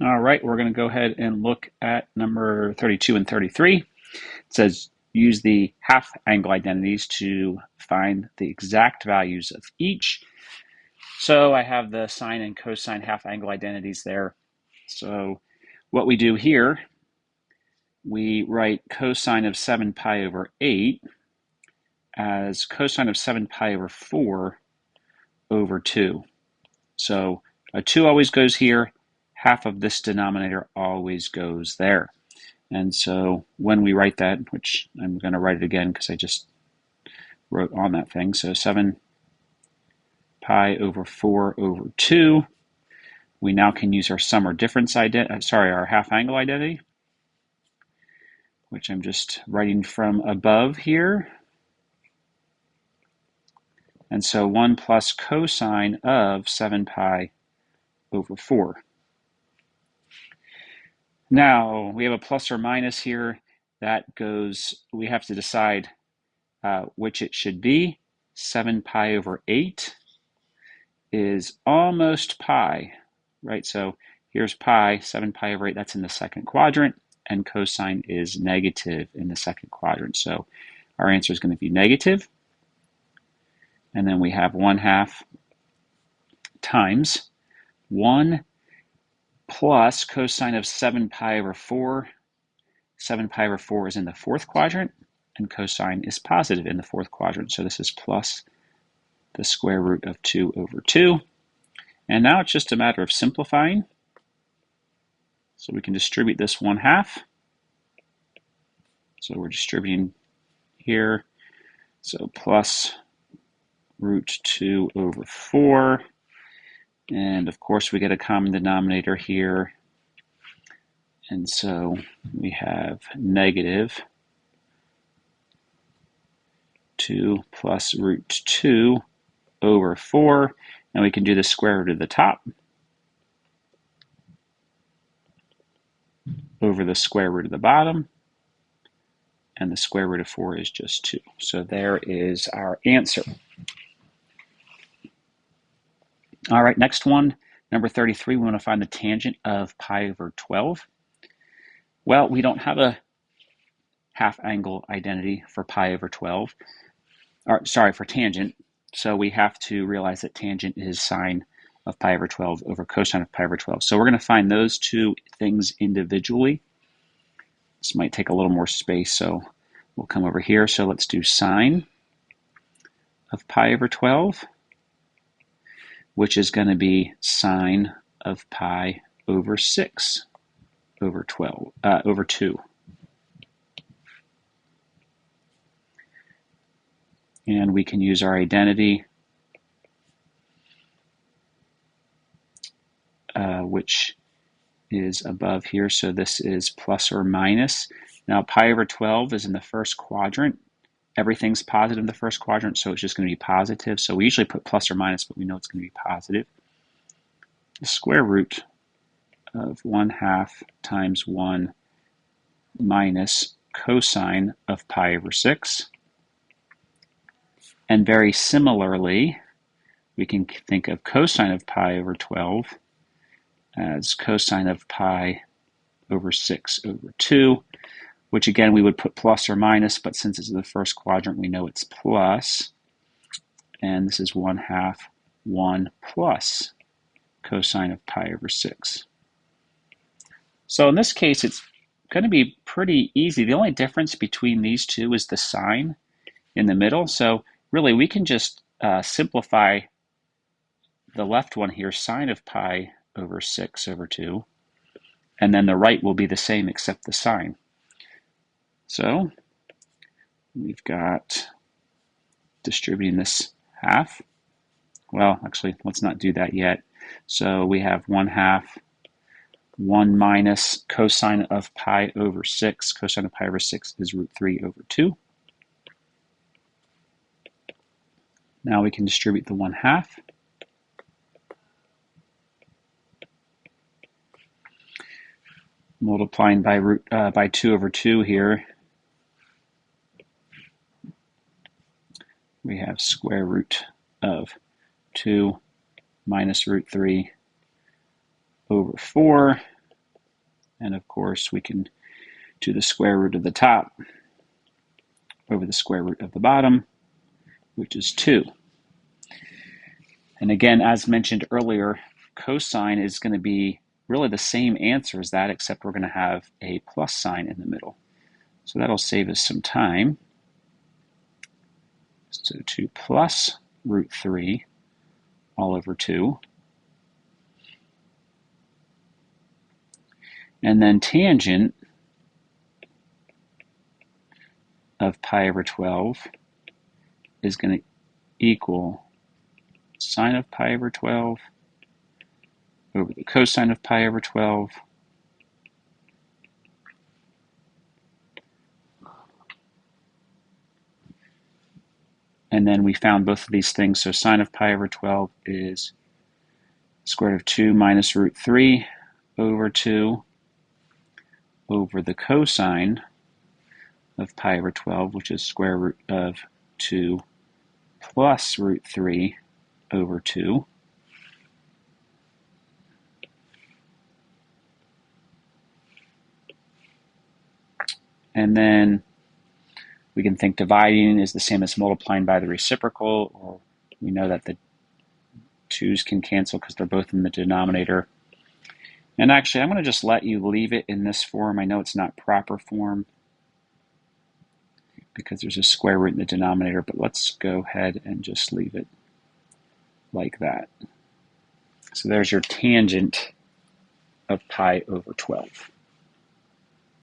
All right, we're going to go ahead and look at number 32 and 33. It says use the half angle identities to find the exact values of each. So I have the sine and cosine half angle identities there. So what we do here, we write cosine of 7 pi over 8 as cosine of 7 pi over 4 over 2. So a 2 always goes here. Half of this denominator always goes there. And so when we write that, which I'm going to write it again because I just wrote on that thing, so 7 pi over 4 over 2, we now can use our sum or difference our half angle identity, which I'm just writing from above here. And so 1 plus cosine of 7 pi over 4. Now, we have a plus or minus here. That goes, we have to decide which it should be. 7 pi over 8 is almost pi, right? So here's pi, 7 pi over 8, that's in the second quadrant, and cosine is negative in the second quadrant. So our answer is going to be negative. And then we have 1/2 times 1 plus cosine of 7 pi over 4. 7 pi over 4 is in the fourth quadrant, and cosine is positive in the fourth quadrant. So this is plus the square root of 2 over 2. And now it's just a matter of simplifying. So we can distribute this 1/2. So we're distributing here. So plus root 2 over 4. And of course we get a common denominator here. And so we have negative 2 plus root 2 over 4. And we can do the square root of the top over the square root of the bottom. And the square root of 4 is just 2. So there is our answer. All right, next one, number 33, we want to find the tangent of pi over 12. Well, we don't have a half angle identity for pi over 12, or sorry, for tangent. So we have to realize that tangent is sine of pi over 12 over cosine of pi over 12. So we're going to find those two things individually. This might take a little more space, so we'll come over here. So let's do sine of pi over 12, which is going to be sine of pi over 6 over 12 over 2. And we can use our identity, which is above here. So this is plus or minus. Now pi over 12 is in the first quadrant. Everything's positive in the first quadrant, so it's just going to be positive. So we usually put plus or minus, but we know it's going to be positive. The square root of 1/2 times 1 minus cosine of pi over 6. And very similarly, we can think of cosine of pi over 12 as cosine of pi over 6 over 2, which again we would put plus or minus, but since it's in the first quadrant, we know it's plus. And this is 1/2 1 plus cosine of pi over 6. So in this case, it's going to be pretty easy. The only difference between these two is the sign in the middle. So really, we can just simplify the left one here, sine of pi over 6 over 2. And then the right will be the same except the sign. So we've got distributing this half. Well, actually, let's not do that yet. So we have 1/2 1 minus cosine of pi over 6. Cosine of pi over 6 is root 3 over 2. Now we can distribute the 1/2. Multiplying by 2 over 2 here, we have square root of 2 minus root 3 over 4. And of course, we can do the square root of the top over the square root of the bottom, which is 2. And again, as mentioned earlier, cosine is going to be really the same answer as that, except we're going to have a plus sign in the middle. So that'll save us some time. So 2 plus root 3 all over 2. And then tangent of pi over 12 is going to equal sine of pi over 12 over the cosine of pi over 12 and then we found both of these things. So sine of pi over 12 is square root of 2 minus root 3 over 2 over the cosine of pi over 12, which is square root of 2 plus root 3 over 2. And then we can think dividing is the same as multiplying by the reciprocal, or we know that the 2's can cancel because they're both in the denominator. And actually, I'm going to just let you leave it in this form. I know it's not proper form because there's a square root in the denominator, but let's go ahead and just leave it like that. So there's your tangent of pi over 12.